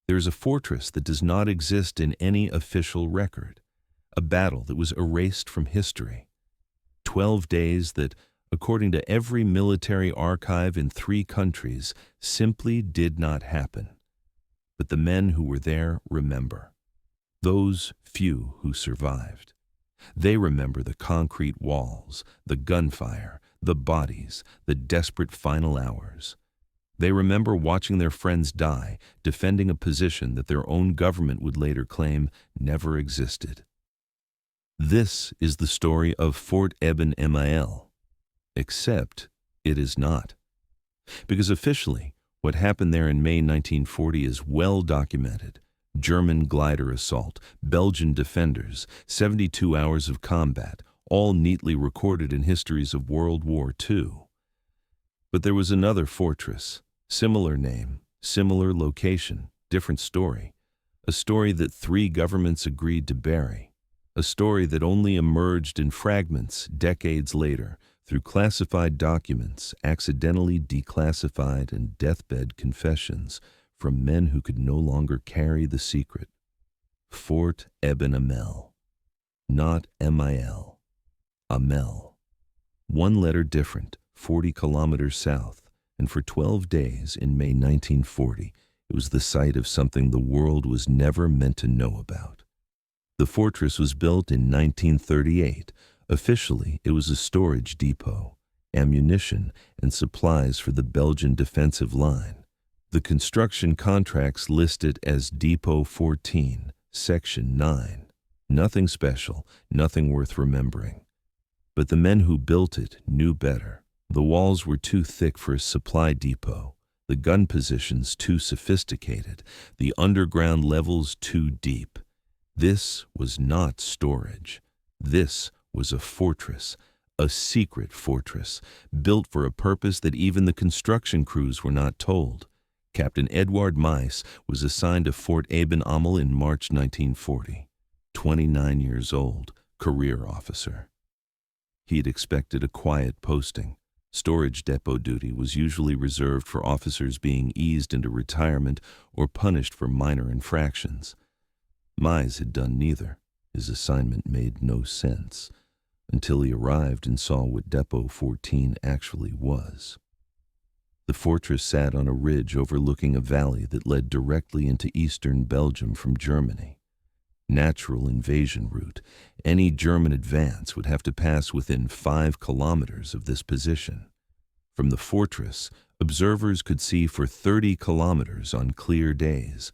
There is a fortress that does not exist in any official record, a battle that was erased from history. 12 days that, according to every military archive in 3 countries, simply did not happen. But the men who were there remember. Those few who survived. They remember the concrete walls, the gunfire, the bodies, the desperate final hours. They remember watching their friends die, defending a position that their own government would later claim never existed. This is the story of Fort Ében-Amel, except it is not. Because officially, what happened there in May 1940 is well documented. German glider assault, Belgian defenders, 72 hours of combat, all neatly recorded in histories of World War II. But there was another fortress, similar name, similar location, different story. A story that 3 governments agreed to bury. A story that only emerged in fragments decades later through classified documents, accidentally declassified, and deathbed confessions from men who could no longer carry the secret. Fort Ében-Amel. Not Amel. Amel. 1 letter different, 40 kilometers south, and for 12 days in May 1940, it was the site of something the world was never meant to know about. The fortress was built in 1938. Officially, it was a storage depot, ammunition, and supplies for the Belgian defensive line. The construction contracts list it as Depot 14, Section 9. Nothing special, nothing worth remembering. But the men who built it knew better. The walls were too thick for a supply depot, the gun positions too sophisticated, the underground levels too deep. This was not storage. This was a fortress, a secret fortress, built for a purpose that even the construction crews were not told. Captain Edward Meis was assigned to Fort Ében-Amel in March 1940. 29 years old, career officer. He had expected a quiet posting. Storage depot duty was usually reserved for officers being eased into retirement or punished for minor infractions. Meis had done neither. His assignment made no sense until he arrived and saw what Depot 14 actually was. The fortress sat on a ridge overlooking a valley that led directly into eastern Belgium from Germany. Natural invasion route. Any German advance would have to pass within 5 kilometers of this position. From the fortress, observers could see for 30 kilometers on clear days.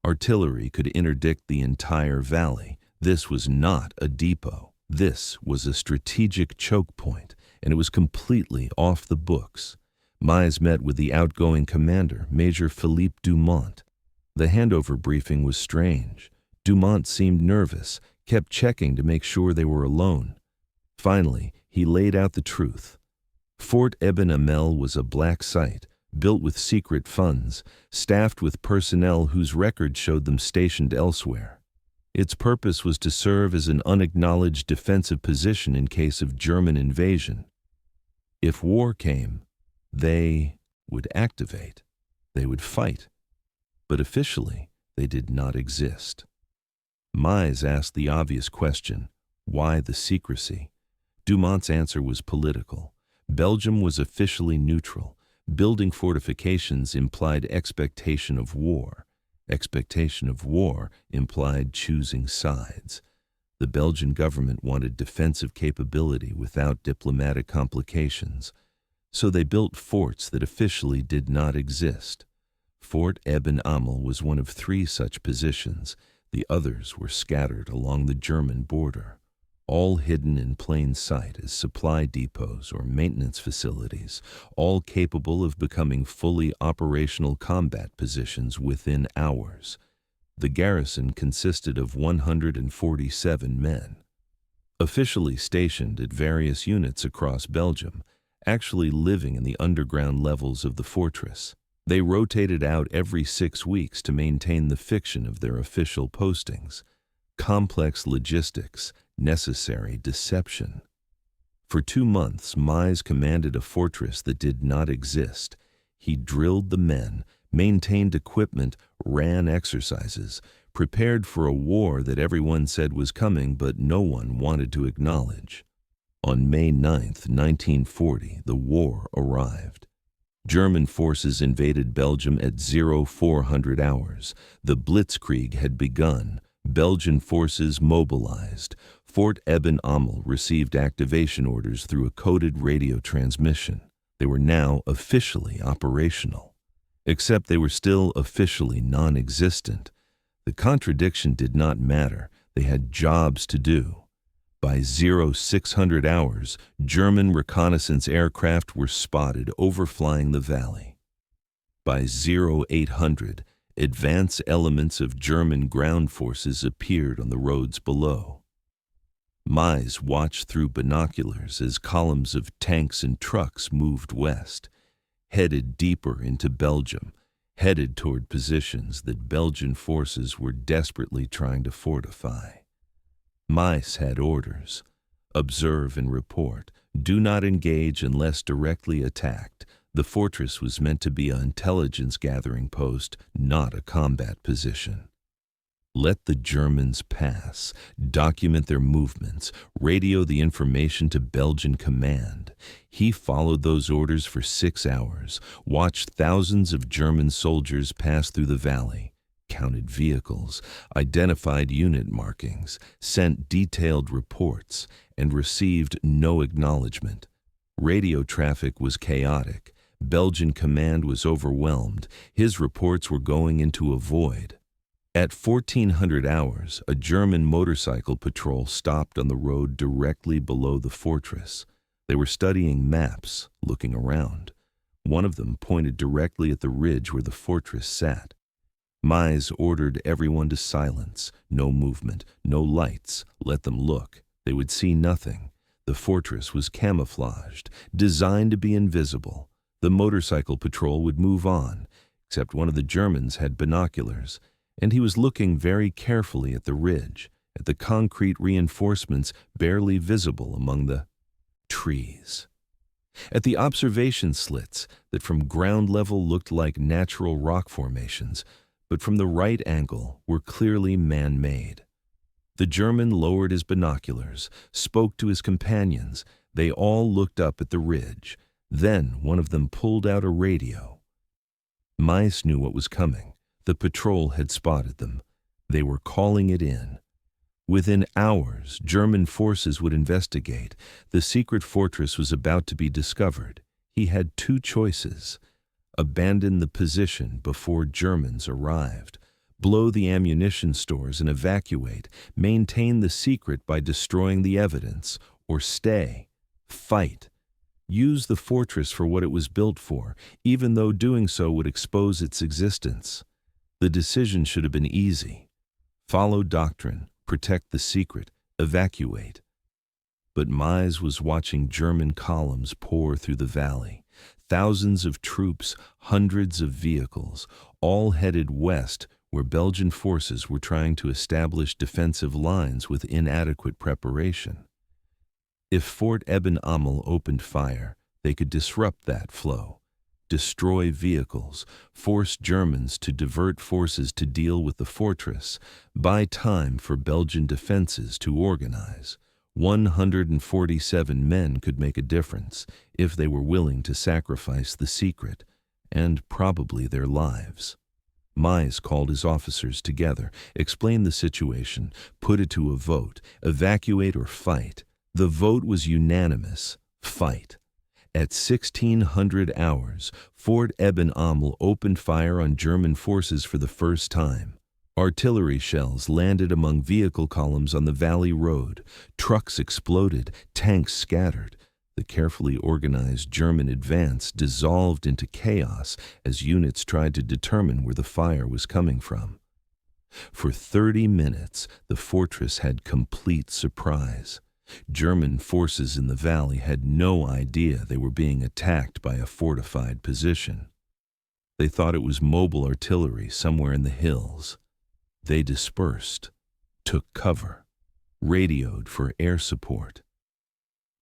Artillery could interdict the entire valley. This was not a depot. This was a strategic choke point, and it was completely off the books. Meis met with the outgoing commander, Major Philippe Dumont. The handover briefing was strange. Dumont seemed nervous, kept checking to make sure they were alone. Finally, he laid out the truth. Fort Ében-Amel was a black site, built with secret funds, staffed with personnel whose records showed them stationed elsewhere. Its purpose was to serve as an unacknowledged defensive position in case of German invasion. If war came, they would activate. They would fight. But officially, they did not exist. Meis asked the obvious question, why the secrecy? Dumont's answer was political. Belgium was officially neutral. Building fortifications implied expectation of war. Expectation of war implied choosing sides. The Belgian government wanted defensive capability without diplomatic complications. So they built forts that officially did not exist. Fort Ében-Amel was one of 3 such positions. The others were scattered along the German border, all hidden in plain sight as supply depots or maintenance facilities, all capable of becoming fully operational combat positions within hours. The garrison consisted of 147 men, officially stationed at various units across Belgium, actually living in the underground levels of the fortress. They rotated out every 6 weeks to maintain the fiction of their official postings. Complex logistics, necessary deception. For 2 months, Meis commanded a fortress that did not exist. He drilled the men, maintained equipment, ran exercises, prepared for a war that everyone said was coming but no one wanted to acknowledge. On May 9, 1940, the war arrived. German forces invaded Belgium at 0400 hours. The Blitzkrieg had begun. Belgian forces mobilized. Fort Ében-Amel received activation orders through a coded radio transmission. They were now officially operational. Except they were still officially non-existent. The contradiction did not matter. They had jobs to do. By 0600 hours, German reconnaissance aircraft were spotted overflying the valley. By 0800, advance elements of German ground forces appeared on the roads below. Mies watched through binoculars as columns of tanks and trucks moved west, headed deeper into Belgium, headed toward positions that Belgian forces were desperately trying to fortify. Mies had orders: observe and report, do not engage unless directly attacked. The fortress was meant to be an intelligence-gathering post, not a combat position. Let the Germans pass, document their movements, radio the information to Belgian command. He followed those orders for 6 hours, watched thousands of German soldiers pass through the valley, counted vehicles, identified unit markings, sent detailed reports, and received no acknowledgement. Radio traffic was chaotic. Belgian command was overwhelmed. His reports were going into a void. At 1400 hours, a German motorcycle patrol stopped on the road directly below the fortress. They were studying maps, looking around. One of them pointed directly at the ridge where the fortress sat. Mies ordered everyone to silence. No movement, no lights. Let them look. They would see nothing. The fortress was camouflaged, designed to be invisible. The motorcycle patrol would move on, except one of the Germans had binoculars, and he was looking very carefully at the ridge, at the concrete reinforcements barely visible among the trees, at the observation slits that from ground level looked like natural rock formations, but from the right angle were clearly man-made. The German lowered his binoculars, spoke to his companions. They all looked up at the ridge. Then one of them pulled out a radio. Mies knew what was coming. The patrol had spotted them. They were calling it in. Within hours, German forces would investigate. The secret fortress was about to be discovered. He had two choices: abandon the position before Germans arrived, blow the ammunition stores and evacuate, maintain the secret by destroying the evidence, or stay, fight, use the fortress for what it was built for, even though doing so would expose its existence. The decision should have been easy. Follow doctrine, protect the secret, evacuate. But Mies was watching German columns pour through the valley. Thousands of troops, hundreds of vehicles, all headed west where Belgian forces were trying to establish defensive lines with inadequate preparation. If Fort Ében-Amel opened fire, they could disrupt that flow, destroy vehicles, force Germans to divert forces to deal with the fortress, buy time for Belgian defenses to organize. 147 men could make a difference if they were willing to sacrifice the secret, and probably their lives. Mies called his officers together, explained the situation, put it to a vote: evacuate or fight. The vote was unanimous: fight. At 1600 hours, Fort Ében-Amel opened fire on German forces for the first time. Artillery shells landed among vehicle columns on the valley road. Trucks exploded, tanks scattered. The carefully organized German advance dissolved into chaos as units tried to determine where the fire was coming from. For 30 minutes, the fortress had complete surprise. German forces in the valley had no idea they were being attacked by a fortified position. They thought it was mobile artillery somewhere in the hills. They dispersed, took cover, radioed for air support.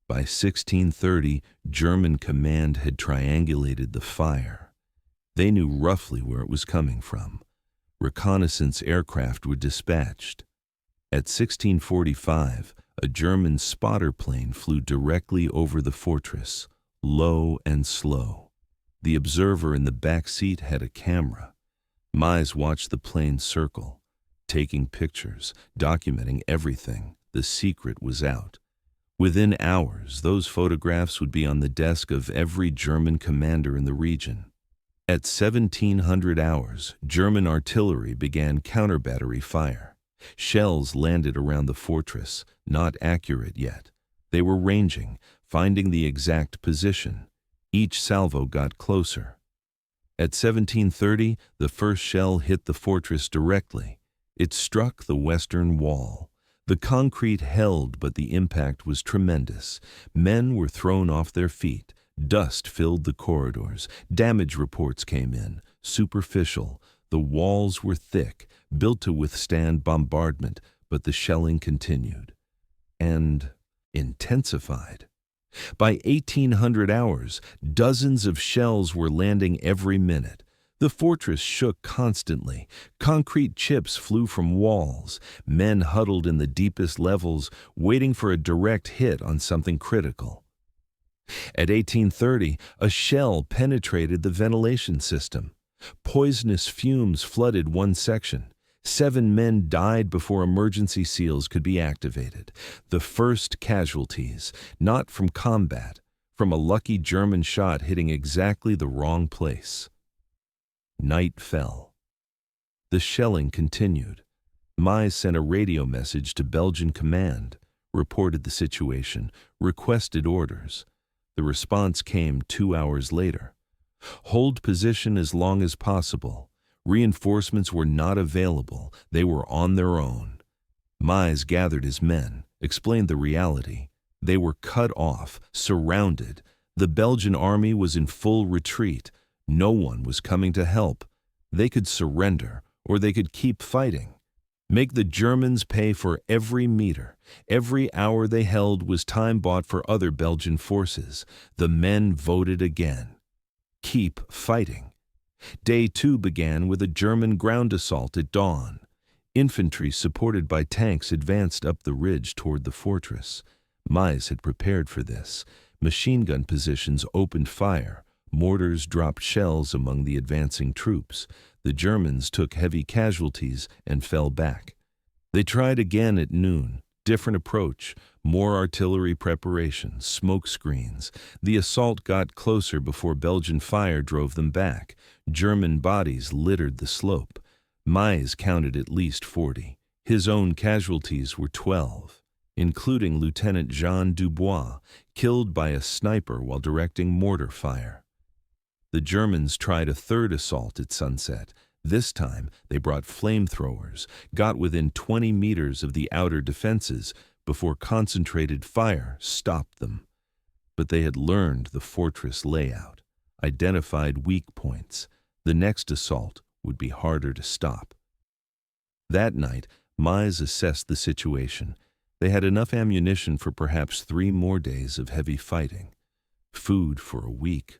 By 1630, German command had triangulated the fire. They knew roughly where it was coming from. Reconnaissance aircraft were dispatched. At 1645, a German spotter plane flew directly over the fortress, low and slow. The observer in the back seat had a camera. Mize watched the plane circle, taking pictures, documenting everything. The secret was out. Within hours, those photographs would be on the desk of every German commander in the region. At 1700 hours, German artillery began counter-battery fire. Shells landed around the fortress, not accurate yet. They were ranging, finding the exact position. Each salvo got closer. At 1730, the first shell hit the fortress directly. It struck the western wall. The concrete held, but the impact was tremendous. Men were thrown off their feet. Dust filled the corridors. Damage reports came in, superficial. The walls were thick, built to withstand bombardment, but the shelling continued and intensified. By 1800 hours, dozens of shells were landing every minute. The fortress shook constantly. Concrete chips flew from walls. Men huddled in the deepest levels, waiting for a direct hit on something critical. At 1830, a shell penetrated the ventilation system. Poisonous fumes flooded one section. 7 men died before emergency seals could be activated. The first casualties, not from combat, from a lucky German shot hitting exactly the wrong place. Night fell. The shelling continued. Mize sent a radio message to Belgian command, reported the situation, requested orders. The response came 2 hours later. Hold position as long as possible. Reinforcements were not available. They were on their own. Mize gathered his men, explained the reality. They were cut off, surrounded. The Belgian army was in full retreat. No one was coming to help. They could surrender, or they could keep fighting. Make the Germans pay for every meter. Every hour they held was time bought for other Belgian forces. The men voted again. Keep fighting. Day 2 began with a German ground assault at dawn. Infantry supported by tanks advanced up the ridge toward the fortress. Mize had prepared for this. Machine gun positions opened fire. Mortars dropped shells among the advancing troops. The Germans took heavy casualties and fell back. They tried again at noon. Different approach, more artillery preparation, smoke screens. The assault got closer before Belgian fire drove them back. German bodies littered the slope. Mize counted at least 40. His own casualties were 12, including Lieutenant Jean Dubois, killed by a sniper while directing mortar fire. The Germans tried a third assault at sunset. This time, they brought flamethrowers, got within 20 meters of the outer defenses before concentrated fire stopped them. But they had learned the fortress layout, identified weak points. The next assault would be harder to stop. That night, Mize assessed the situation. They had enough ammunition for perhaps 3 more days of heavy fighting. Food for a week.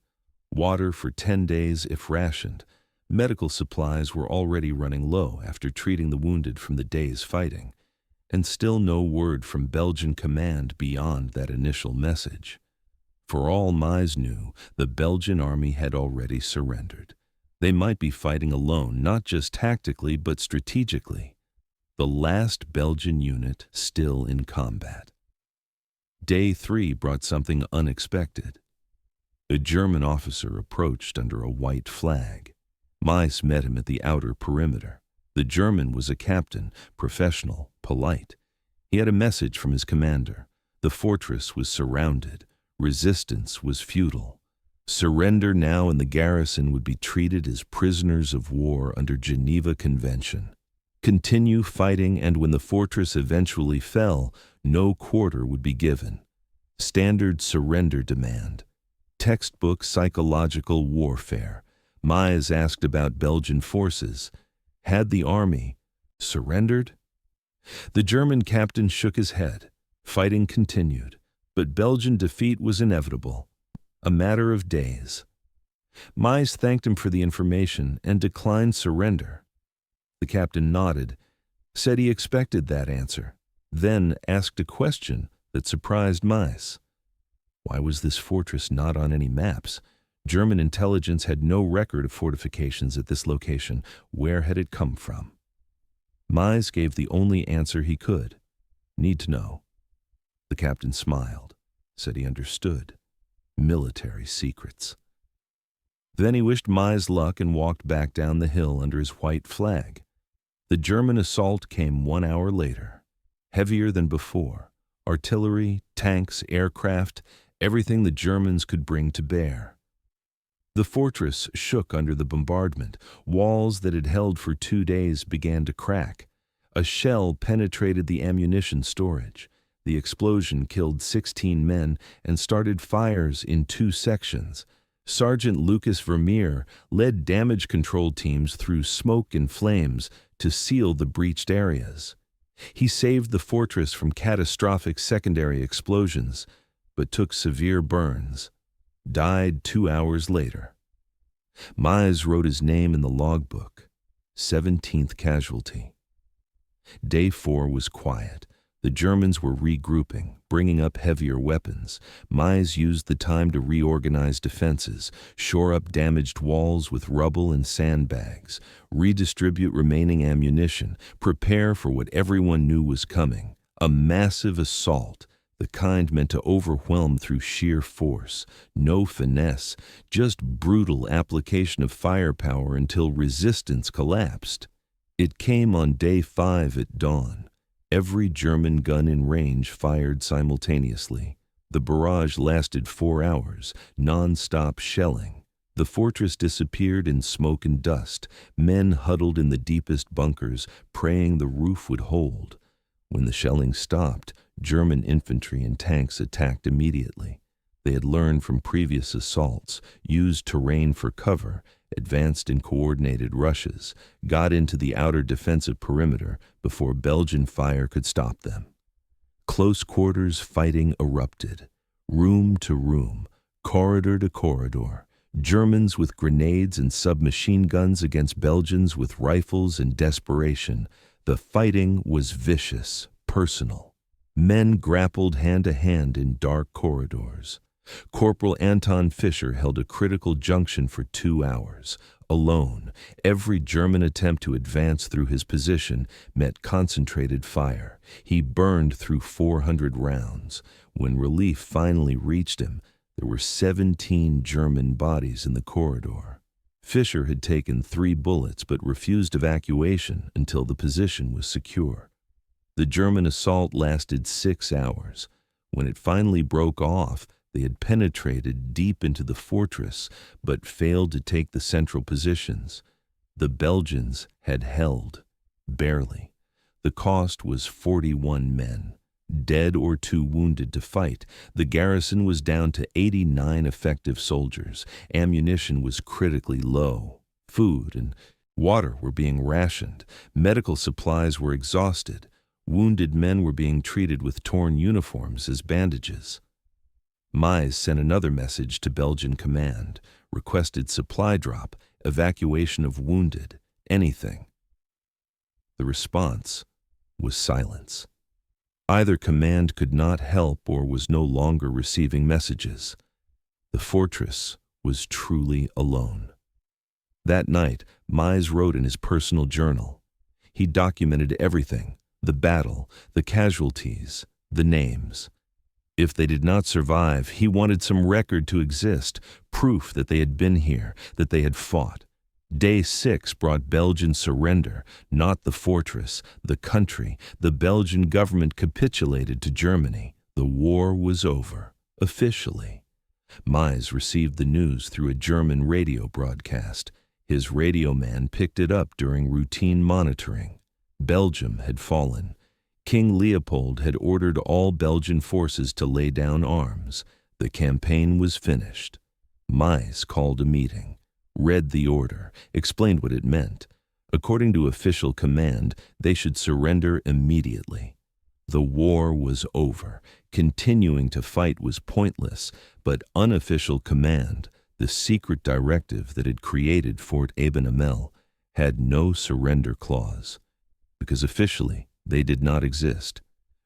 Water for 10 days if rationed. Medical supplies were already running low after treating the wounded from the day's fighting. And still no word from Belgian command beyond that initial message. For all Mize knew, the Belgian army had already surrendered. They might be fighting alone, not just tactically, but strategically. The last Belgian unit still in combat. Day 3 brought something unexpected. A German officer approached under a white flag. Mize met him at the outer perimeter. The German was a captain, professional, polite. He had a message from his commander. The fortress was surrounded. Resistance was futile. Surrender now and the garrison would be treated as prisoners of war under Geneva Convention. Continue fighting, and when the fortress eventually fell, no quarter would be given. Standard surrender demand. Textbook psychological warfare. Mize asked about Belgian forces. Had the army surrendered? The German captain shook his head. Fighting continued, but Belgian defeat was inevitable. A matter of days. Mize thanked him for the information and declined surrender. The captain nodded, said he expected that answer, then asked a question that surprised Mize. Why was this fortress not on any maps? German intelligence had no record of fortifications at this location. Where had it come from? Mize gave the only answer he could. Need to know. The captain smiled, said he understood. Military secrets. Then he wished Mize luck and walked back down the hill under his white flag. The German assault came 1 hour later, heavier than before. Artillery, tanks, aircraft, everything the Germans could bring to bear. The fortress shook under the bombardment. Walls that had held for 2 days began to crack. A shell penetrated the ammunition storage. The explosion killed 16 men and started fires in 2 sections. Sergeant Lucas Vermeer led damage control teams through smoke and flames to seal the breached areas. He saved the fortress from catastrophic secondary explosions, but took severe burns. Died 2 hours later. Mize wrote his name in the logbook. 17th casualty. Day 4 was quiet. The Germans were regrouping, bringing up heavier weapons. Mize used the time to reorganize defenses, shore up damaged walls with rubble and sandbags, redistribute remaining ammunition, prepare for what everyone knew was coming. A massive assault, the kind meant to overwhelm through sheer force. No finesse, just brutal application of firepower until resistance collapsed. It came on day 5 at dawn. Every German gun in range fired simultaneously. The barrage lasted 4 hours, non-stop shelling. The fortress disappeared in smoke and dust. Men huddled in the deepest bunkers, praying the roof would hold. When the shelling stopped, German infantry and tanks attacked immediately. They had learned from previous assaults, used terrain for cover, advanced in coordinated rushes, got into the outer defensive perimeter before Belgian fire could stop them. Close quarters fighting erupted. Room to room, corridor to corridor. Germans with grenades and submachine guns against Belgians with rifles and desperation. The fighting was vicious, personal. Men grappled hand to hand in dark corridors. Corporal Anton Fischer held a critical junction for 2 hours. Alone, every German attempt to advance through his position met concentrated fire. He burned through 400 rounds. When relief finally reached him, there were 17 German bodies in the corridor. Fischer had taken 3 bullets but refused evacuation until the position was secure. The German assault lasted 6 hours. When it finally broke off, they had penetrated deep into the fortress but failed to take the central positions. The Belgians had held, barely. The cost was 41 men, dead or 2 wounded to fight. The garrison was down to 89 effective soldiers. Ammunition was critically low. Food and water were being rationed. Medical supplies were exhausted. Wounded men were being treated with torn uniforms as bandages. Mize sent another message to Belgian command, requested supply drop, evacuation of wounded, anything. The response was silence. Either command could not help or was no longer receiving messages. The fortress was truly alone. That night, Mize wrote in his personal journal. He documented everything. The battle, the casualties, the names. If they did not survive, he wanted some record to exist, proof that they had been here, that they had fought. Day 6 brought Belgian surrender, not the fortress, the country. The Belgian government capitulated to Germany. The war was over, officially. Mize received the news through a German radio broadcast. His radio man picked it up during routine monitoring. Belgium had fallen. King Leopold had ordered all Belgian forces to lay down arms. The campaign was finished. Mize called a meeting, read the order, explained what it meant. According to official command, they should surrender immediately. The war was over. Continuing to fight was pointless, but unofficial command, The secret directive that had created Fort Ében-Amel had no surrender clause, because officially they did not exist,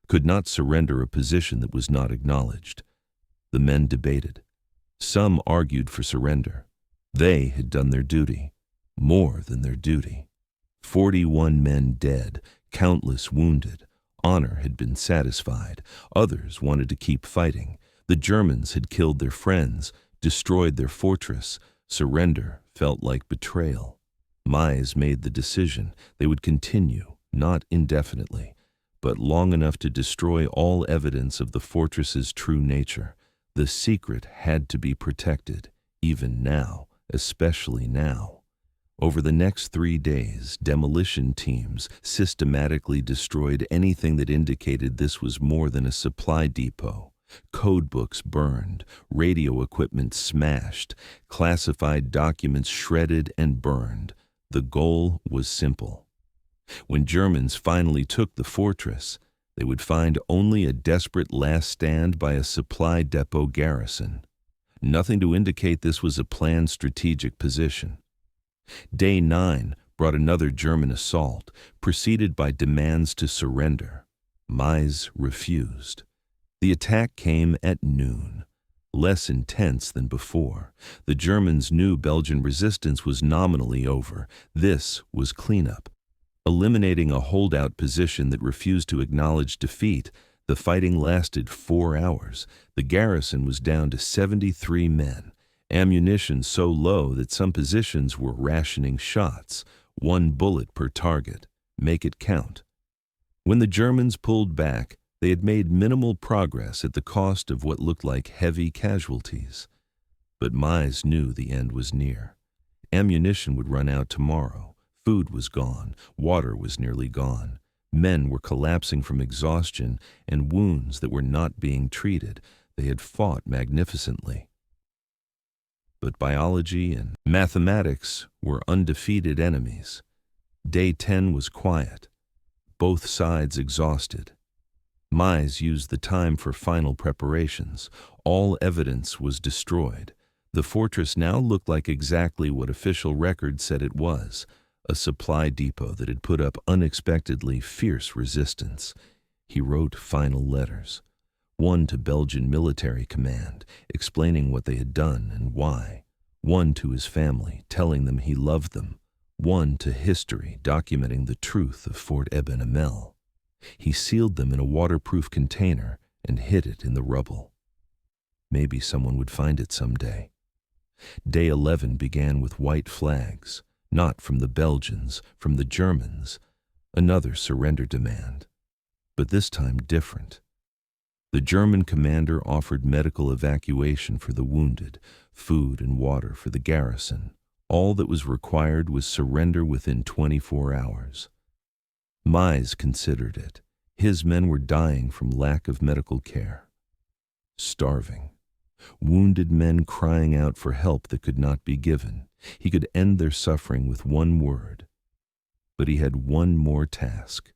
could not surrender a position that was not acknowledged. The men debated. Some argued for surrender. They had done their duty, more than their duty. 41 men dead, countless wounded. Honor had been satisfied. Others wanted to keep fighting. The Germans had killed their friends, destroyed their fortress. Surrender felt like betrayal. Mize made the decision. They would continue, not indefinitely, but long enough to destroy all evidence of the fortress's true nature. The secret had to be protected, even now, especially now. Over the next 3 days, demolition teams systematically destroyed anything that indicated this was more than a supply depot. Code books burned, radio equipment smashed, classified documents shredded and burned. The goal was simple. When Germans finally took the fortress, they would find only a desperate last stand by a supply depot garrison. Nothing to indicate this was a planned strategic position. Day 9 brought another German assault, preceded by demands to surrender. Mize refused. The attack came at noon, less intense than before. The Germans knew Belgian resistance was nominally over. This was cleanup. Eliminating a holdout position that refused to acknowledge defeat, the fighting lasted 4 hours. The garrison was down to 73 men. Ammunition so low that some positions were rationing shots, 1 bullet per target. Make it count. When the Germans pulled back, they had made minimal progress at the cost of what looked like heavy casualties. But Mize knew the end was near. Ammunition would run out tomorrow. Food was gone. Water was nearly gone. Men were collapsing from exhaustion and wounds that were not being treated. They had fought magnificently. But biology and mathematics were undefeated enemies. Day 10 was quiet, both sides exhausted. Mize used the time for final preparations. All evidence was destroyed. The fortress now looked like exactly what official records said it was, a supply depot that had put up unexpectedly fierce resistance. He wrote final letters. One to Belgian military command, explaining what they had done and why. One to his family, telling them he loved them. One to history, documenting the truth of Fort Ében-Amel. He sealed them in a waterproof container and hid it in the rubble. Maybe someone would find it someday. Day 11 began with white flags, not from the Belgians, from the Germans. Another surrender demand, but this time different. The German commander offered medical evacuation for the wounded, food and water for the garrison. All that was required was surrender within 24 hours. Mize considered it. His men were dying from lack of medical care. Starving. Wounded men crying out for help that could not be given. He could end their suffering with one word. But he had one more task.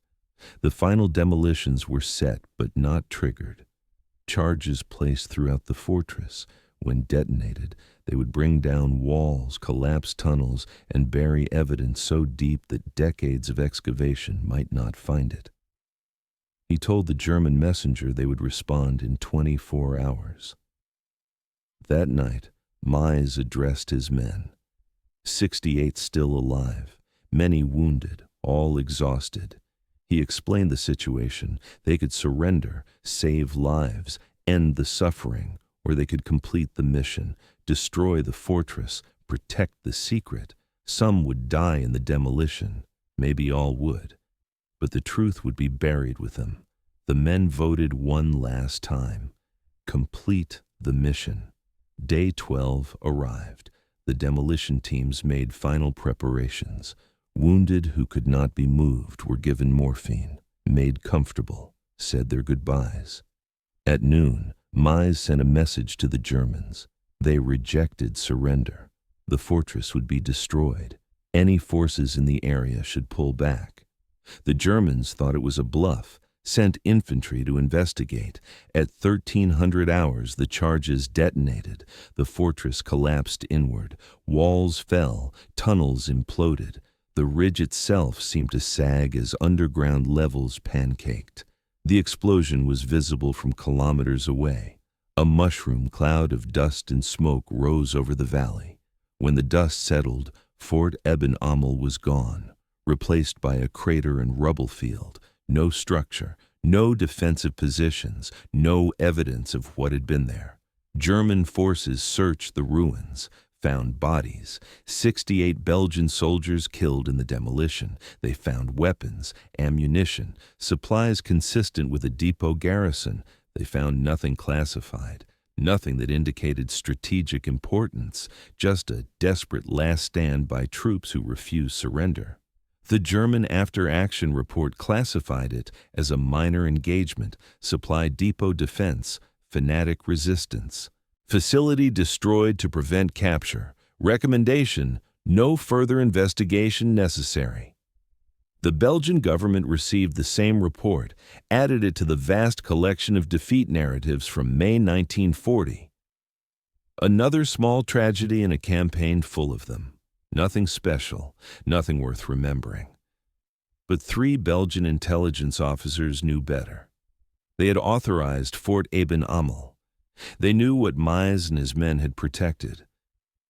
The final demolitions were set but not triggered. Charges placed throughout the fortress. When detonated, they would bring down walls, collapse tunnels, and bury evidence so deep that decades of excavation might not find it. He told the German messenger they would respond in 24 hours. That night, Mize addressed his men. 68 still alive, many wounded, all exhausted. He explained the situation. They could surrender, save lives, end the suffering, or they could complete the mission, destroy the fortress, protect the secret. Some would die in the demolition, maybe all would, but the truth would be buried with them. The men voted one last time. Complete the mission. Day 12 arrived. The demolition teams made final preparations. Wounded who could not be moved were given morphine, made comfortable, said their goodbyes. At noon, Mize sent a message to the Germans. They rejected surrender. The fortress would be destroyed. Any forces in the area should pull back. The Germans thought it was a bluff, sent infantry to investigate. At 1300 hours, the charges detonated. The fortress collapsed inward. Walls fell. Tunnels imploded. The ridge itself seemed to sag as underground levels pancaked. The explosion was visible from kilometers away. A mushroom cloud of dust and smoke rose over the valley. When the dust settled, Fort Ében-Amel was gone, replaced by a crater and rubble field. No structure, no defensive positions, no evidence of what had been there. German forces searched the ruins, found bodies. 68 Belgian soldiers killed in the demolition. They found weapons, ammunition, supplies consistent with a depot garrison. They found nothing classified, nothing that indicated strategic importance, just a desperate last stand by troops who refused surrender. The German after-action report classified it as a minor engagement, supply depot defense, fanatic resistance. Facility destroyed to prevent capture. Recommendation: no further investigation necessary. The Belgian government received the same report, added it to the vast collection of defeat narratives from May 1940. Another small tragedy in a campaign full of them. Nothing special, nothing worth remembering. But 3 Belgian intelligence officers knew better. They had authorized Fort Ében-Amel. They knew what Mies and his men had protected.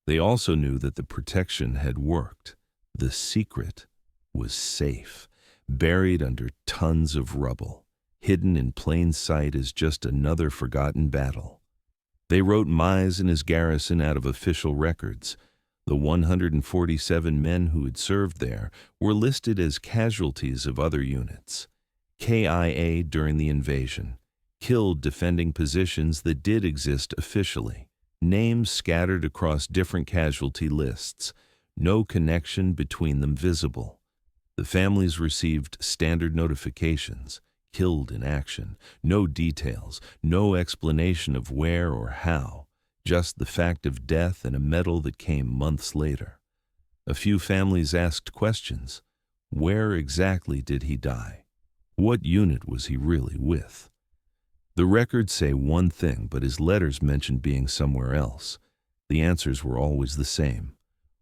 They also knew that the protection had worked. The secret was safe, buried under tons of rubble, hidden in plain sight as just another forgotten battle. They wrote Mies and his garrison out of official records. The 147 men who had served there were listed as casualties of other units. KIA during the invasion, killed defending positions that did exist officially. Names scattered across different casualty lists, no connection between them visible. The families received standard notifications, killed in action, no details, no explanation of where or how. Just the fact of death and a medal that came months later. A few families asked questions. Where exactly did he die? What unit was he really with? The records say one thing, but his letters mentioned being somewhere else. The answers were always the same.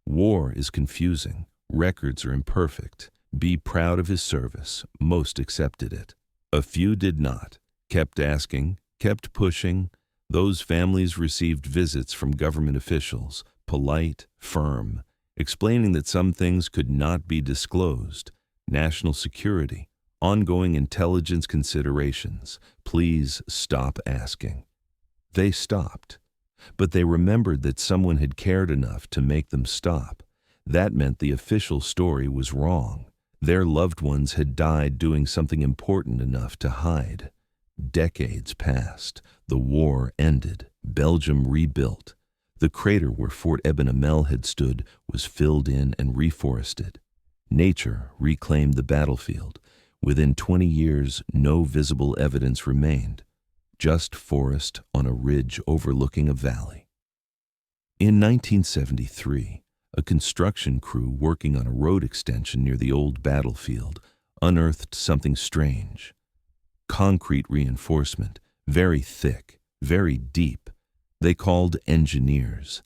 War is confusing. Records are imperfect. Be proud of his service. Most accepted it. A few did not. Kept asking, kept pushing. Those families received visits from government officials, polite, firm, explaining that some things could not be disclosed. National security, ongoing intelligence considerations. Please stop asking. They stopped, but they remembered that someone had cared enough to make them stop. That meant the official story was wrong. Their loved ones had died doing something important enough to hide. Decades passed. The war ended. Belgium rebuilt. The crater where Fort Ében-Amel had stood was filled in and reforested. Nature reclaimed the battlefield. Within 20 years, no visible evidence remained. Just forest on a ridge overlooking a valley. In 1973, a construction crew working on a road extension near the old battlefield unearthed something strange. Concrete reinforcement, very thick, very deep. They called engineers.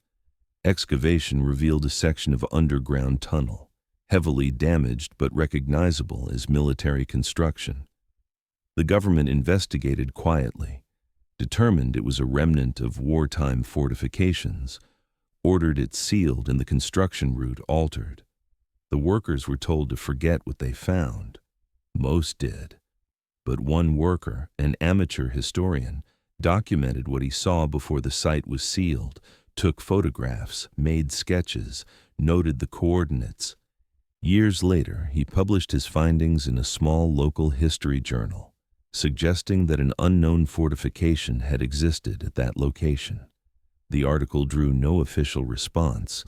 Excavation revealed a section of underground tunnel, heavily damaged but recognizable as military construction. The government investigated quietly, determined it was a remnant of wartime fortifications, ordered it sealed and the construction route altered. The workers were told to forget what they found. Most did. But one worker, an amateur historian, documented what he saw before the site was sealed, took photographs, made sketches, noted the coordinates. Years later, he published his findings in a small local history journal, suggesting that an unknown fortification had existed at that location. The article drew no official response,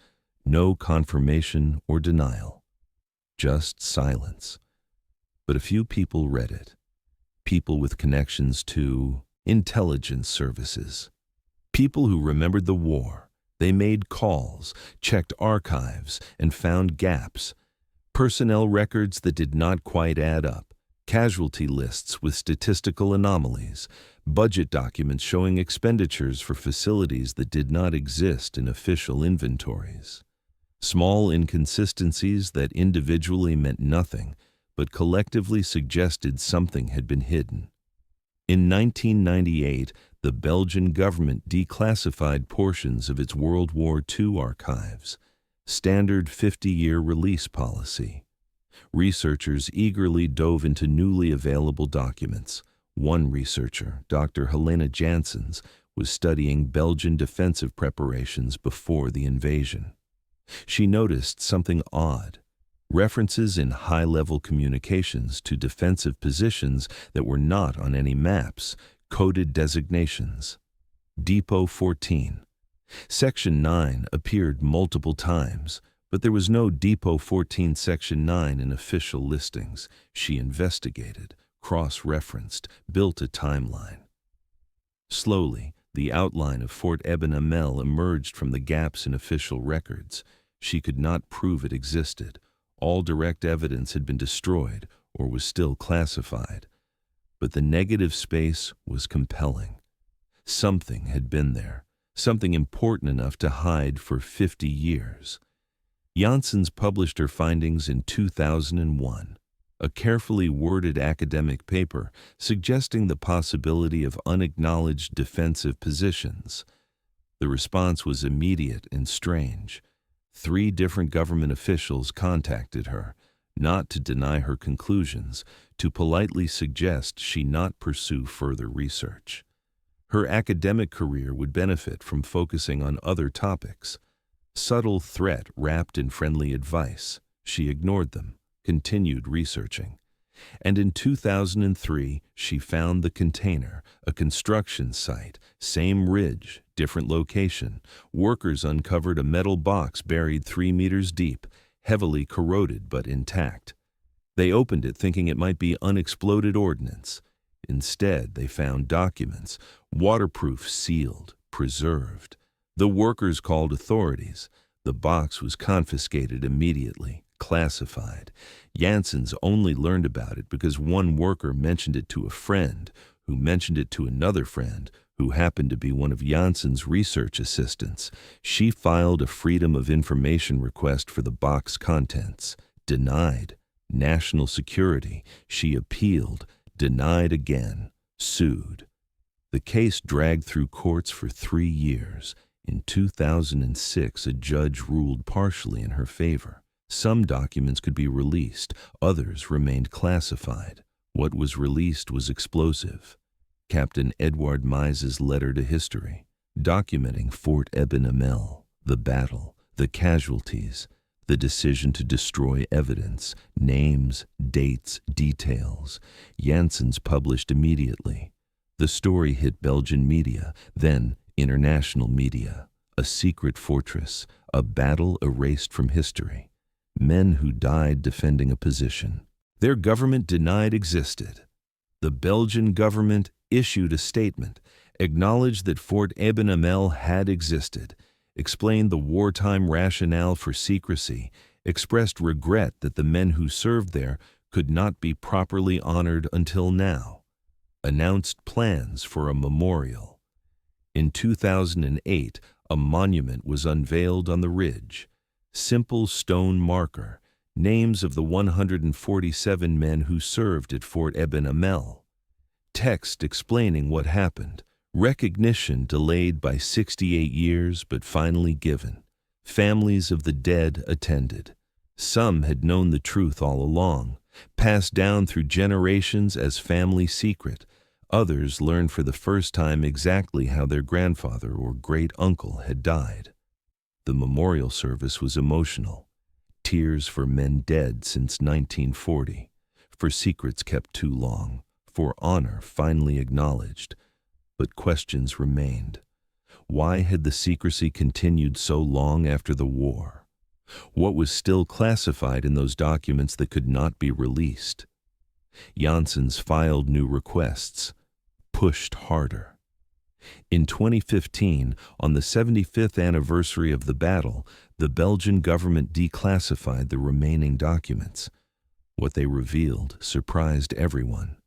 no confirmation or denial, just silence. But a few people read it. People with connections to intelligence services. People who remembered the war. They made calls, checked archives, and found gaps. Personnel records that did not quite add up. casualty lists with statistical anomalies, budget documents showing expenditures for facilities that did not exist in official inventories. Small inconsistencies that individually meant nothing, but collectively suggested something had been hidden. In 1998, the Belgian government declassified portions of its World War II archives, standard 50-year release policy. Researchers eagerly dove into newly available documents. One researcher, Dr. Helena Janssens, was studying Belgian defensive preparations before the invasion. She noticed something odd: references in high-level communications to defensive positions that were not on any maps, coded designations. Depot 14. Section 9 appeared multiple times, but there was no Depot 14 Section 9 in official listings. She investigated, cross-referenced, built a timeline. Slowly, the outline of Fort Ében-Amel emerged from the gaps in official records. She could not prove it existed. All direct evidence had been destroyed or was still classified. But the negative space was compelling. Something had been there, something important enough to hide for 50 years. Janssens published her findings in 2001, a carefully worded academic paper suggesting the possibility of unacknowledged defensive positions. The response was immediate and strange. 3 different government officials contacted her, not to deny her conclusions, to politely suggest she not pursue further research. Her academic career would benefit from focusing on other topics. Subtle threat wrapped in friendly advice. She ignored them, continued researching. And in 2003, she found the container, a construction site, same ridge, different location. Workers uncovered a metal box buried 3 meters deep, heavily corroded but intact. They opened it thinking it might be unexploded ordnance. Instead, they found documents, waterproof, sealed, preserved. The workers called authorities. The box was confiscated immediately, classified. Janssens only learned about it because one worker mentioned it to a friend, who mentioned it to another friend, who happened to be one of Janssens' research assistants. She filed a Freedom of Information request for the box contents. Denied. National security. She appealed. Denied again. Sued. The case dragged through courts for 3 years. In 2006, a judge ruled partially in her favor. Some documents could be released, others remained classified. What was released was explosive. Captain Edouard Mize's letter to history, documenting Fort Ében-Amel, the battle, the casualties, the decision to destroy evidence, names, dates, details. Janssens published immediately. The story hit Belgian media, then international media. A secret fortress, a battle erased from history. Men who died defending a position their government denied existed. The Belgian government issued a statement, acknowledged that Fort Ében-Amel had existed, explained the wartime rationale for secrecy, expressed regret that the men who served there could not be properly honored until now, announced plans for a memorial. In 2008, a monument was unveiled on the ridge. Simple stone marker, names of the 147 men who served at Fort Ében-Amel. Text explaining what happened. Recognition delayed by 68 years but finally given. Families of the dead attended. Some had known the truth all along, passed down through generations as family secret. Others learned for the first time exactly how their grandfather or great-uncle had died. The memorial service was emotional. Tears for men dead since 1940, for secrets kept too long, for honor finally acknowledged. But questions remained. Why had the secrecy continued so long after the war? What was still classified in those documents that could not be released? Janssens filed new requests, pushed harder. In 2015, on the 75th anniversary of the battle, the Belgian government declassified the remaining documents. What they revealed surprised everyone.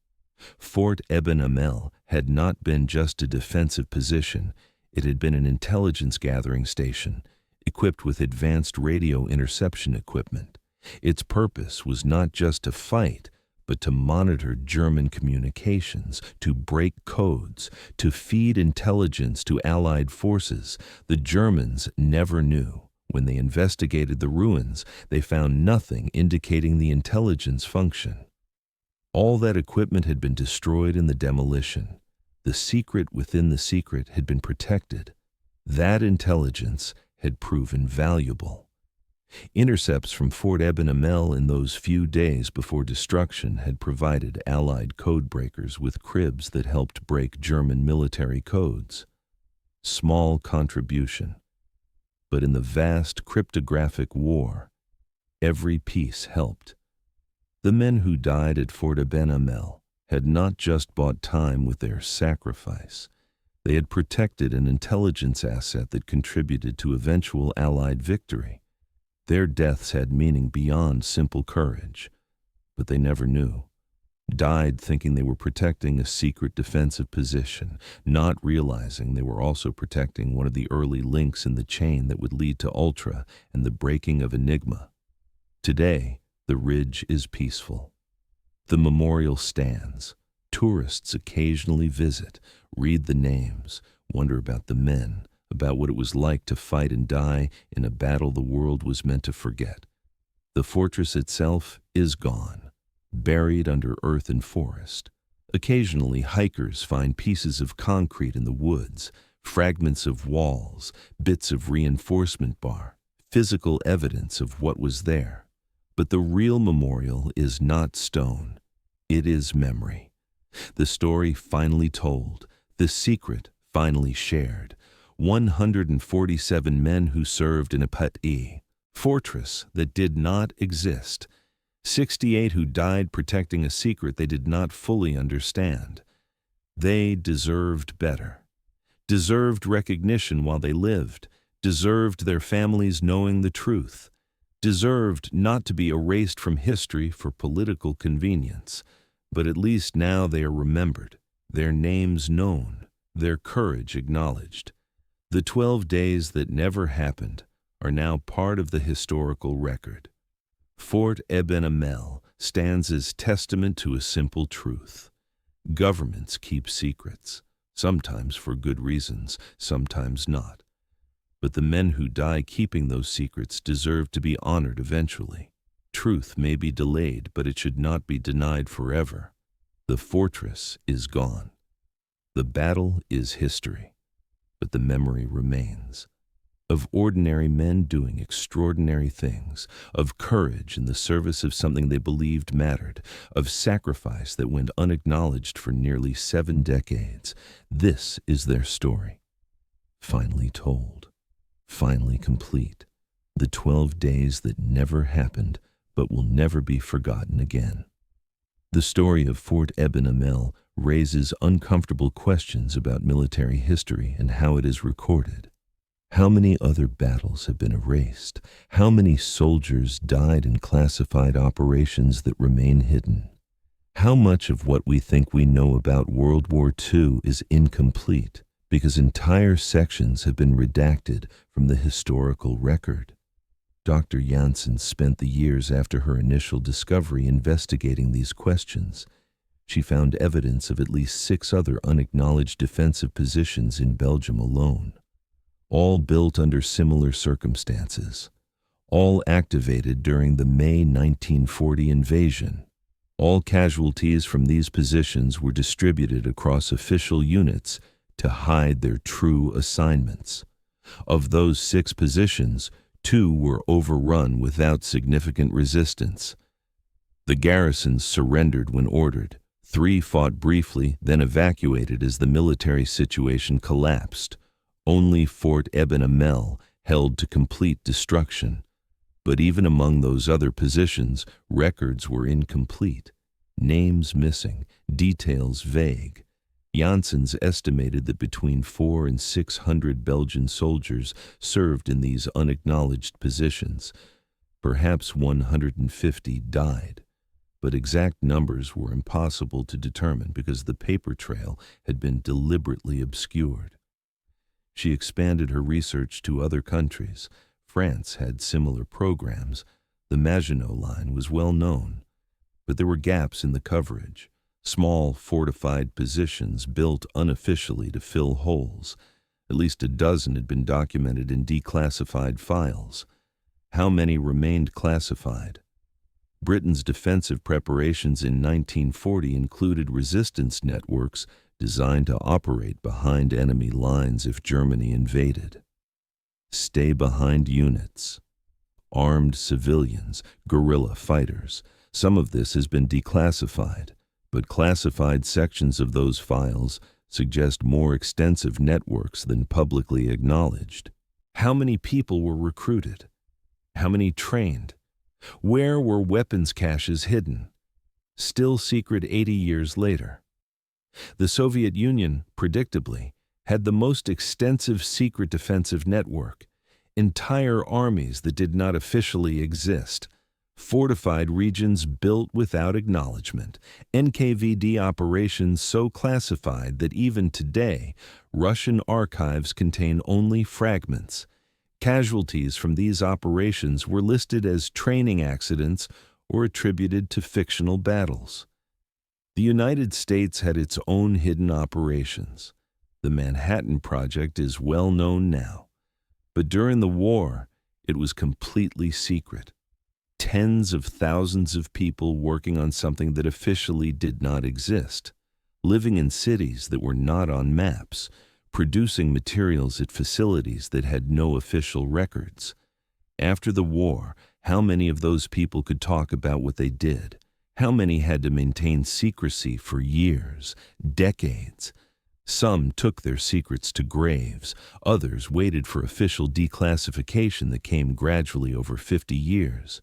Fort Ében-Amel had not been just a defensive position, it had been an intelligence gathering station, equipped with advanced radio interception equipment. Its purpose was not just to fight, but to monitor German communications, to break codes, to feed intelligence to Allied forces. The Germans never knew. When they investigated the ruins, they found nothing indicating the intelligence function. All that equipment had been destroyed in the demolition. The secret within the secret had been protected. That intelligence had proven valuable. Intercepts from Fort Ében-Amel in those few days before destruction had provided Allied codebreakers with cribs that helped break German military codes. Small contribution. But in the vast cryptographic war, every piece helped. The men who died at Fort Ében-Amel had not just bought time with their sacrifice. They had protected an intelligence asset that contributed to eventual Allied victory. Their deaths had meaning beyond simple courage, but they never knew. Died thinking they were protecting a secret defensive position, not realizing they were also protecting one of the early links in the chain that would lead to Ultra and the breaking of Enigma. Today, the ridge is peaceful. The memorial stands. Tourists occasionally visit, read the names, wonder about the men, about what it was like to fight and die in a battle the world was meant to forget. The fortress itself is gone, buried under earth and forest. Occasionally, hikers find pieces of concrete in the woods, fragments of walls, bits of reinforcement bar, physical evidence of what was there. But the real memorial is not stone. It is memory. The story finally told, the secret finally shared. 147 men who served in a Fort fortress that did not exist. 68 who died protecting a secret they did not fully understand. They deserved better. Deserved recognition while they lived. Deserved their families knowing the truth. Deserved not to be erased from history for political convenience. But at least now they are remembered, their names known, their courage acknowledged. The 12 days that never happened are now part of the historical record. Fort Ében-Amel stands as testament to a simple truth. Governments keep secrets, sometimes for good reasons, sometimes not. But the men who die keeping those secrets deserve to be honored eventually. Truth may be delayed, but it should not be denied forever. The fortress is gone. The battle is history, but the memory remains. Of ordinary men doing extraordinary things, of courage in the service of something they believed mattered, of sacrifice that went unacknowledged for nearly 7 decades. This is their story. Finally told, finally complete. The 12 days that never happened, but will never be forgotten again. The story of Fort Ében-Amel raises uncomfortable questions about military history and how it is recorded. How many other battles have been erased? How many soldiers died in classified operations that remain hidden? How much of what we think we know about World War II is incomplete because entire sections have been redacted from the historical record? Dr. Janssen spent the years after her initial discovery investigating these questions. She found evidence of at least 6 other unacknowledged defensive positions in Belgium alone, all built under similar circumstances, all activated during the May 1940 invasion. All casualties from these positions were distributed across official units to hide their true assignments. Of those 6 positions, 2 were overrun without significant resistance. The garrisons surrendered when ordered. 3 fought briefly, then evacuated as the military situation collapsed. Only Fort Ében-Amel held to complete destruction. But even among those other positions, records were incomplete. Names missing, details vague. Janssens estimated that between 400 and 600 Belgian soldiers served in these unacknowledged positions. Perhaps 150 died. but exact numbers were impossible to determine because the paper trail had been deliberately obscured. She expanded her research to other countries. France had similar programs. The Maginot Line was well known, but there were gaps in the coverage, small fortified positions built unofficially to fill holes. At least a dozen had been documented in declassified files. How many remained classified? Britain's defensive preparations in 1940 included resistance networks designed to operate behind enemy lines if Germany invaded. Stay-behind units, armed civilians, guerrilla fighters. Some of this has been declassified, but classified sections of those files suggest more extensive networks than publicly acknowledged. How many people were recruited? How many trained? Where were weapons caches hidden? Still secret 80 years later. The Soviet Union, predictably, had the most extensive secret defensive network, entire armies that did not officially exist, fortified regions built without acknowledgement, NKVD operations so classified that even today, Russian archives contain only fragments. Casualties from these operations were listed as training accidents or attributed to fictional battles. The United States had its own hidden operations. The Manhattan Project is well known now, but during the war, it was completely secret. Tens of thousands of people working on something that officially did not exist, living in cities that were not on maps, producing materials at facilities that had no official records. After the war, how many of those people could talk about what they did? How many had to maintain secrecy for years, decades? Some took their secrets to graves. Others waited for official declassification that came gradually over 50 years.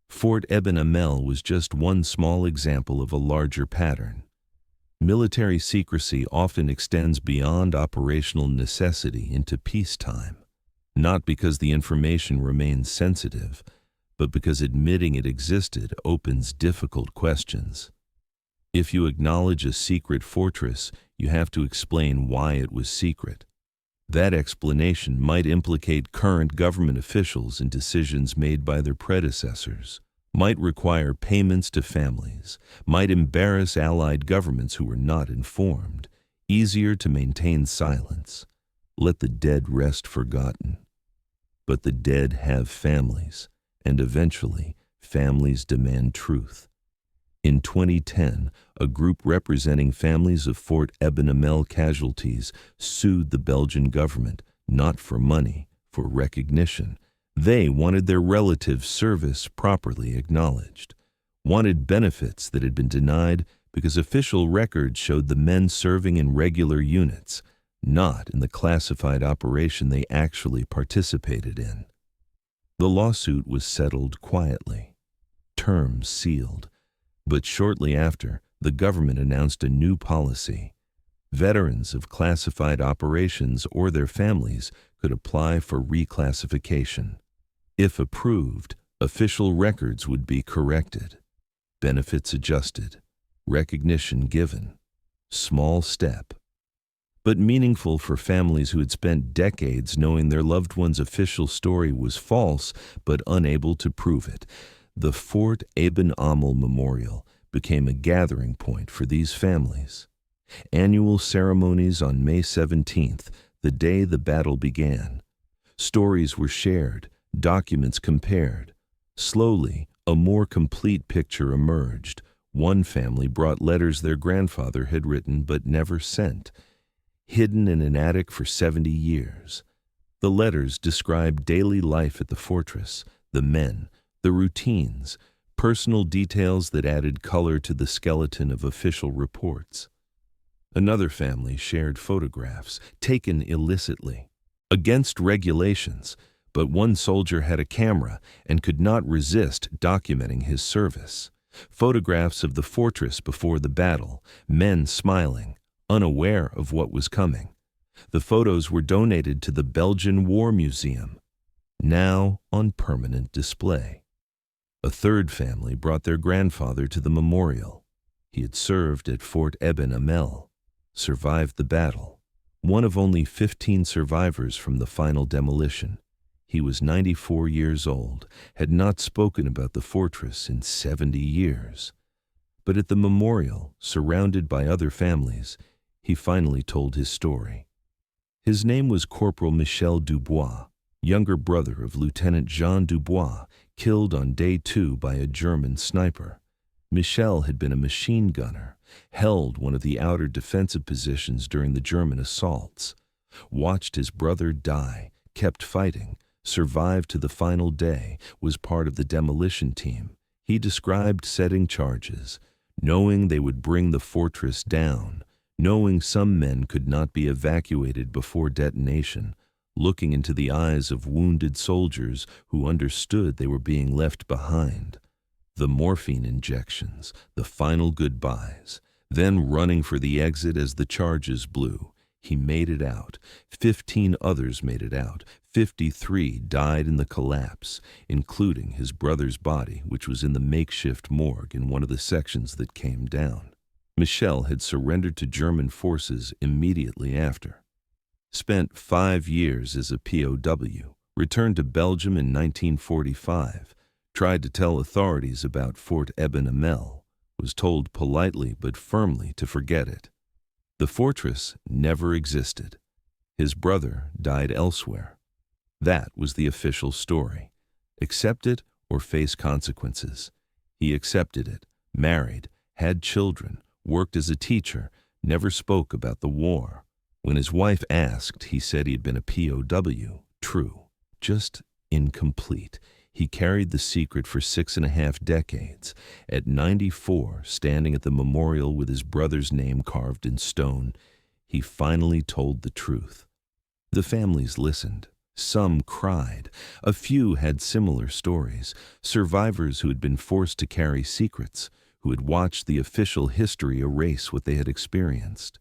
Fort Ében-Amel was just one small example of a larger pattern. Military secrecy often extends beyond operational necessity into peacetime, not because the information remains sensitive, but because admitting it existed opens difficult questions. If you acknowledge a secret fortress, you have to explain why it was secret. That explanation might implicate current government officials in decisions made by their predecessors, might require payments to families, might embarrass allied governments who were not informed. Easier to maintain silence. Let the dead rest forgotten. But the dead have families, and eventually, families demand truth. In 2010, a group representing families of Fort Ében-Amel casualties sued the Belgian government, not for money, for recognition. They wanted their relatives' service properly acknowledged, wanted benefits that had been denied because official records showed the men serving in regular units, not in the classified operation they actually participated in. The lawsuit was settled quietly, terms sealed, but shortly after, the government announced a new policy. Veterans of classified operations or their families could apply for reclassification. If approved, official records would be corrected, benefits adjusted, recognition given. Small step, but meaningful for families who had spent decades knowing their loved one's official story was false but unable to prove it. The Fort Ében-Amel Memorial became a gathering point for these families. Annual ceremonies on May 17th, the day the battle began. Stories were shared, documents compared. Slowly, a more complete picture emerged. One family brought letters their grandfather had written but never sent, hidden in an attic for 70 years. The letters described daily life at the fortress, the men, the routines, personal details that added color to the skeleton of official reports. Another family shared photographs, taken illicitly, against regulations, but one soldier had a camera and could not resist documenting his service. Photographs of the fortress before the battle, men smiling, unaware of what was coming. The photos were donated to the Belgian War Museum, now on permanent display. A third family brought their grandfather to the memorial. He had served at Fort Ében-Amel, survived the battle, one of only 15 survivors from the final demolition. He was 94 years old, had not spoken about the fortress in 70 years. But at the memorial, surrounded by other families, he finally told his story. His name was Corporal Michel Dubois, younger brother of Lieutenant Jean Dubois, killed on day 2 by a German sniper. Michel had been a machine gunner, held one of the outer defensive positions during the German assaults, watched his brother die, kept fighting, survived to the final day, was part of the demolition team. He described setting charges, knowing they would bring the fortress down, knowing some men could not be evacuated before detonation, looking into the eyes of wounded soldiers who understood they were being left behind. The morphine injections, the final goodbyes, then running for the exit as the charges blew. He made it out. 15 others made it out. 53 died in the collapse, including his brother's body, which was in the makeshift morgue in one of the sections that came down. Michel had surrendered to German forces immediately after. Spent 5 years as a POW, returned to Belgium in 1945, tried to tell authorities about Fort Ében-Amel, was told politely but firmly to forget it. The fortress never existed. His brother died elsewhere. That was the official story. Accept it or face consequences. He accepted it, married, had children, worked as a teacher, never spoke about the war. When his wife asked, he said he had been a POW. True, just incomplete. He carried the secret for 6.5 decades. At 94, standing at the memorial with his brother's name carved in stone, he finally told the truth. The families listened. Some cried. A few had similar stories, survivors who had been forced to carry secrets, who had watched the official history erase what they had experienced.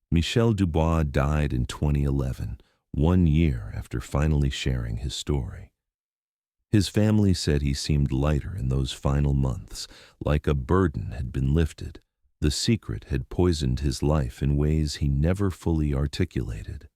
Michel Dubois died in 2011, 1 year after finally sharing his story. His family said he seemed lighter in those final months, like a burden had been lifted. The secret had poisoned his life in ways he never fully articulated.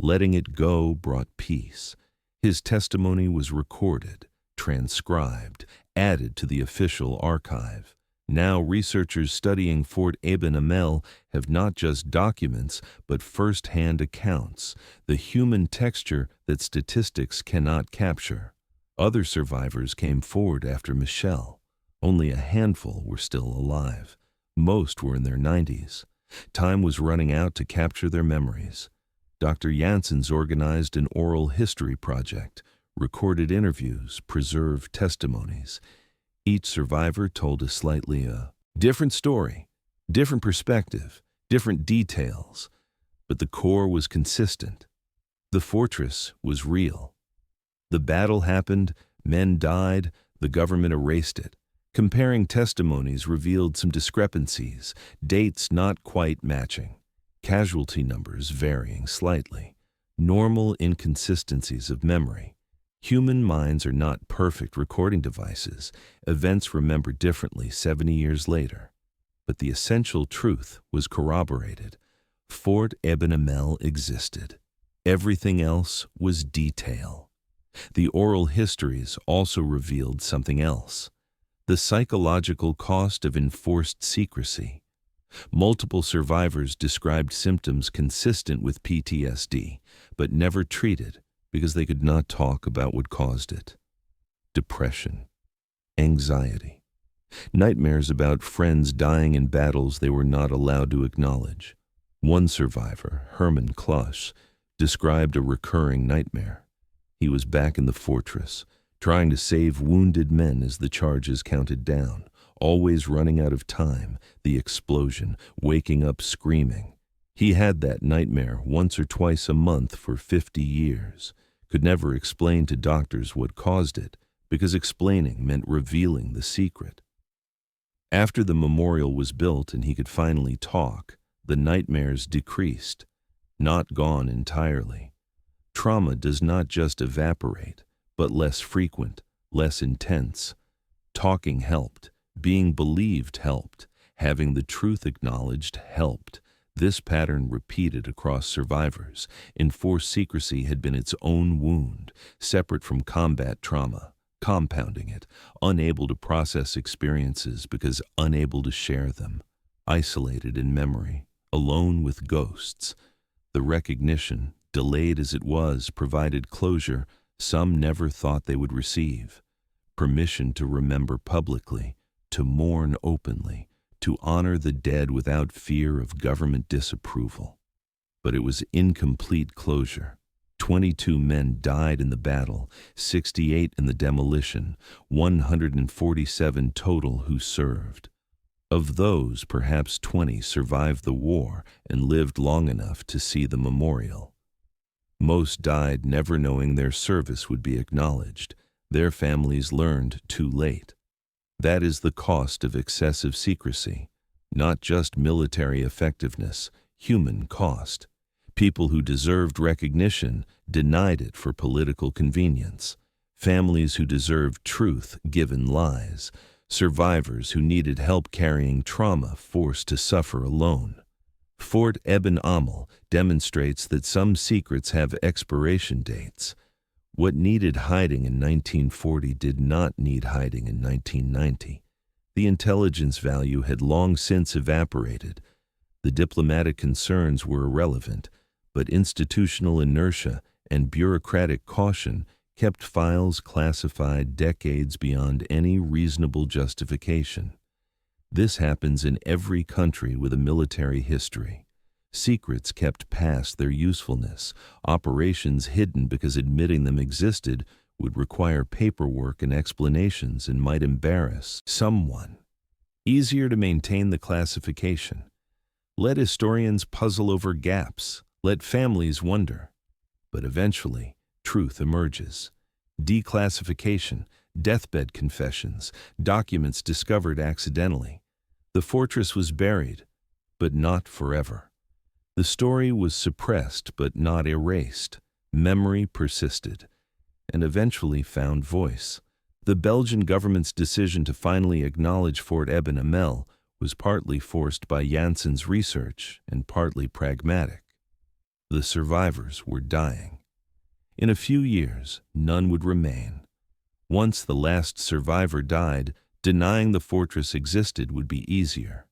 Letting it go brought peace. His testimony was recorded, transcribed, added to the official archive. Now researchers studying Fort Ében-Amel have not just documents, but first-hand accounts, the human texture that statistics cannot capture. Other survivors came forward after Michel. Only a handful were still alive. Most were in their 90s. Time was running out to capture their memories. Dr. Janssens organized an oral history project, recorded interviews, preserved testimonies. Each survivor told a slightly different story, different perspective, different details, but the core was consistent. The fortress was real. The battle happened, men died, the government erased it. Comparing testimonies revealed some discrepancies, dates not quite matching, casualty numbers varying slightly, normal inconsistencies of memory. Human minds are not perfect recording devices. Events remember differently 70 years later. But the essential truth was corroborated. Fort Ében-Amel existed. Everything else was detail. The oral histories also revealed something else: the psychological cost of enforced secrecy. Multiple survivors described symptoms consistent with PTSD, but never treated because they could not talk about what caused it. Depression, anxiety, nightmares about friends dying in battles they were not allowed to acknowledge. One survivor, Herman Klosch, described a recurring nightmare. He was back in the fortress, trying to save wounded men as the charges counted down, always running out of time, the explosion, waking up screaming. He had that nightmare once or twice a month for 50 years, could never explain to doctors what caused it, because explaining meant revealing the secret. After the memorial was built and he could finally talk, the nightmares decreased, not gone entirely. Trauma does not just evaporate, but less frequent, less intense. Talking helped. Being believed helped. Having the truth acknowledged helped. This pattern repeated across survivors. Enforced secrecy had been its own wound, separate from combat trauma, compounding it, unable to process experiences because unable to share them, isolated in memory, alone with ghosts. The recognition, delayed as it was, provided closure some never thought they would receive. Permission to remember publicly, to mourn openly, to honor the dead without fear of government disapproval. But it was incomplete closure. 22 men died in the battle, 68 in the demolition, 147 total who served. Of those, perhaps 20 survived the war and lived long enough to see the memorial. Most died never knowing their service would be acknowledged. Their families learned too late. That is the cost of excessive secrecy, not just military effectiveness, human cost. People who deserved recognition denied it for political convenience. Families who deserved truth given lies. Survivors who needed help carrying trauma forced to suffer alone. Fort Ében-Amel demonstrates that some secrets have expiration dates. What needed hiding in 1940 did not need hiding in 1990. The intelligence value had long since evaporated. The diplomatic concerns were irrelevant, but institutional inertia and bureaucratic caution kept files classified decades beyond any reasonable justification. This happens in every country with a military history. Secrets kept past their usefulness, operations hidden because admitting them existed would require paperwork and explanations and might embarrass someone. Easier to maintain the classification. Let historians puzzle over gaps. Let families wonder. But eventually, truth emerges. Declassification, deathbed confessions, documents discovered accidentally. The fortress was buried, but not forever. The story was suppressed but not erased. Memory persisted, and eventually found voice. The Belgian government's decision to finally acknowledge Fort Ében-Amel was partly forced by Janssen's research and partly pragmatic. The survivors were dying. In a few years, none would remain. Once the last survivor died, denying the fortress existed would be easier.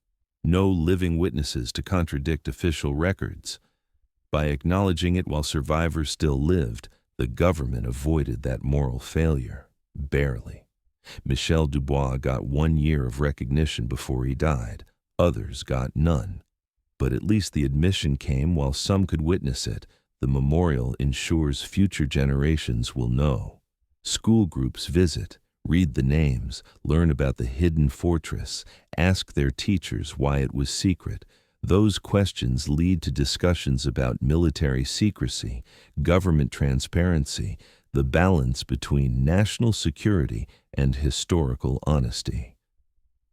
No living witnesses to contradict official records. By acknowledging it while survivors still lived, the government avoided that moral failure. Barely. Michel Dubois got 1 year of recognition before he died. Others got none. But at least the admission came while some could witness it. The memorial ensures future generations will know. School groups visit, read the names, learn about the hidden fortress, ask their teachers why it was secret. Those questions lead to discussions about military secrecy, government transparency, the balance between national security and historical honesty.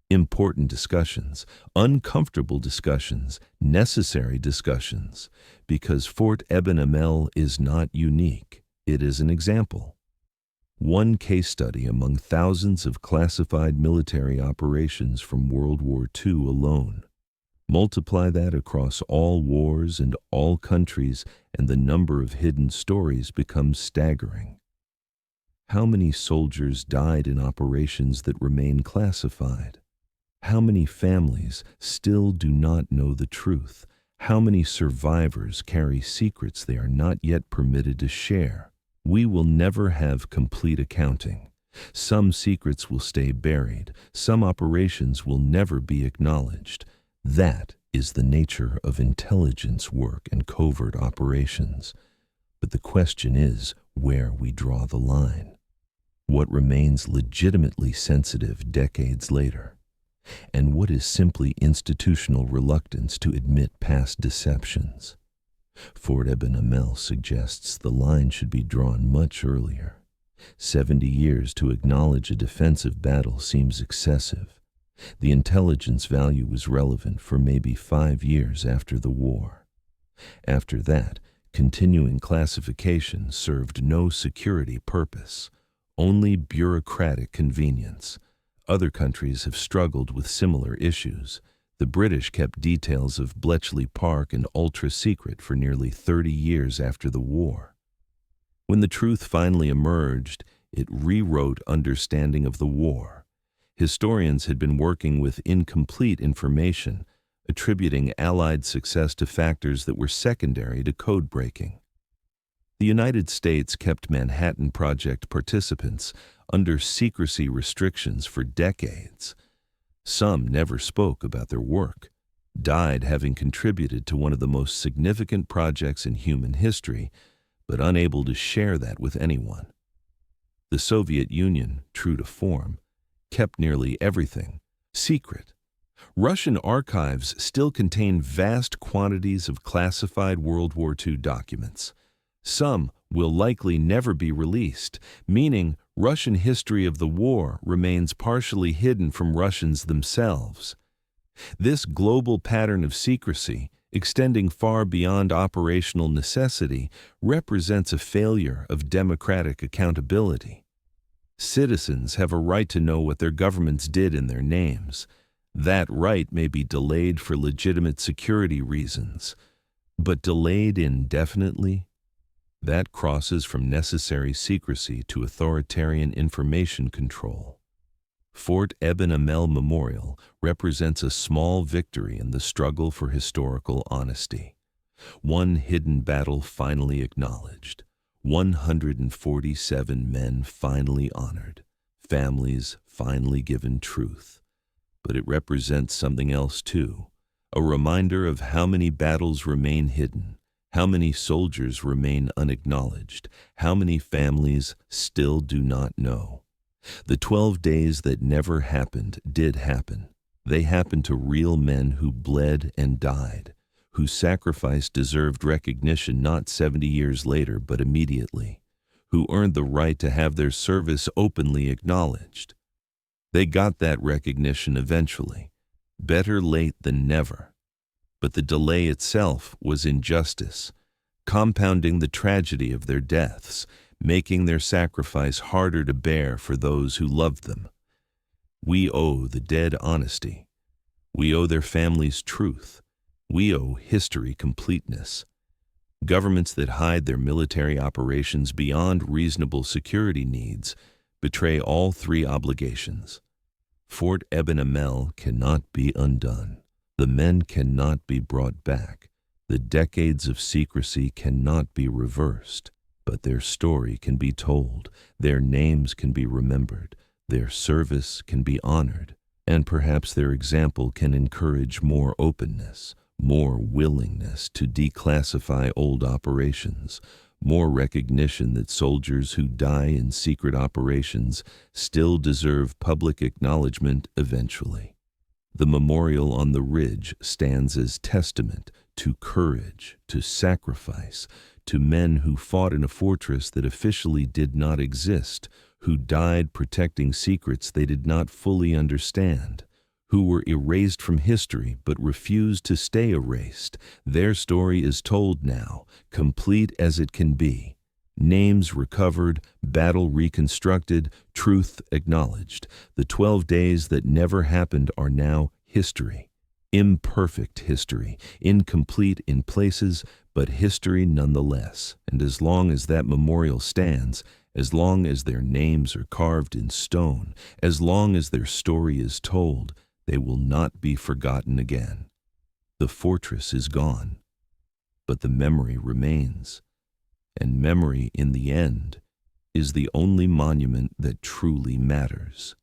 Important discussions, uncomfortable discussions, necessary discussions, because Fort Ében-Amel is not unique. It is an example. One case study among thousands of classified military operations from World War II alone. Multiply that across all wars and all countries, and the number of hidden stories becomes staggering. How many soldiers died in operations that remain classified? How many families still do not know the truth? How many survivors carry secrets they are not yet permitted to share? We will never have complete accounting. Some secrets will stay buried. Some operations will never be acknowledged. That is the nature of intelligence work and covert operations. But the question is where we draw the line. What remains legitimately sensitive decades later? And what is simply institutional reluctance to admit past deceptions? Fort Ében-Amel suggests the line should be drawn much earlier. 70 years to acknowledge a defensive battle seems excessive. The intelligence value was relevant for maybe 5 years after the war. After that, continuing classification served no security purpose, only bureaucratic convenience. Other countries have struggled with similar issues. The British kept details of Bletchley Park and Ultra secret for nearly 30 years after the war. When the truth finally emerged, it rewrote understanding of the war. Historians had been working with incomplete information, attributing Allied success to factors that were secondary to code breaking. The United States kept Manhattan Project participants under secrecy restrictions for decades. Some never spoke about their work, died having contributed to one of the most significant projects in human history, but unable to share that with anyone. The Soviet Union, true to form, kept nearly everything secret. Russian archives still contain vast quantities of classified World War II documents. Some will likely never be released, meaning Russian history of the war remains partially hidden from Russians themselves. This global pattern of secrecy, extending far beyond operational necessity, represents a failure of democratic accountability. Citizens have a right to know what their governments did in their names. That right may be delayed for legitimate security reasons, but delayed indefinitely? That crosses from necessary secrecy to authoritarian information control. Fort Ében-Amel Memorial represents a small victory in the struggle for historical honesty. One hidden battle finally acknowledged. 147 men finally honored. Families finally given truth. But it represents something else too. A reminder of how many battles remain hidden. How many soldiers remain unacknowledged? How many families still do not know? The 12 days that never happened did happen. They happened to real men who bled and died, whose sacrifice deserved recognition not 70 years later but immediately, who earned the right to have their service openly acknowledged. They got that recognition eventually. Better late than never. But the delay itself was injustice, compounding the tragedy of their deaths, making their sacrifice harder to bear for those who loved them. We owe the dead honesty. We owe their families truth. We owe history completeness. Governments that hide their military operations beyond reasonable security needs betray all three obligations. Fort Ében-Amel cannot be undone. The men cannot be brought back. The decades of secrecy cannot be reversed. But their story can be told. Their names can be remembered. Their service can be honored. And perhaps their example can encourage more openness, more willingness to declassify old operations, more recognition that soldiers who die in secret operations still deserve public acknowledgement eventually. The memorial on the ridge stands as testament to courage, to sacrifice, to men who fought in a fortress that officially did not exist, who died protecting secrets they did not fully understand, who were erased from history but refused to stay erased. Their story is told now, complete as it can be. Names recovered, battle reconstructed, truth acknowledged. The 12 days that never happened are now history. Imperfect history, incomplete in places, but history nonetheless. And as long as that memorial stands, as long as their names are carved in stone, as long as their story is told, they will not be forgotten again. The fortress is gone, but the memory remains. And memory, in the end, is the only monument that truly matters.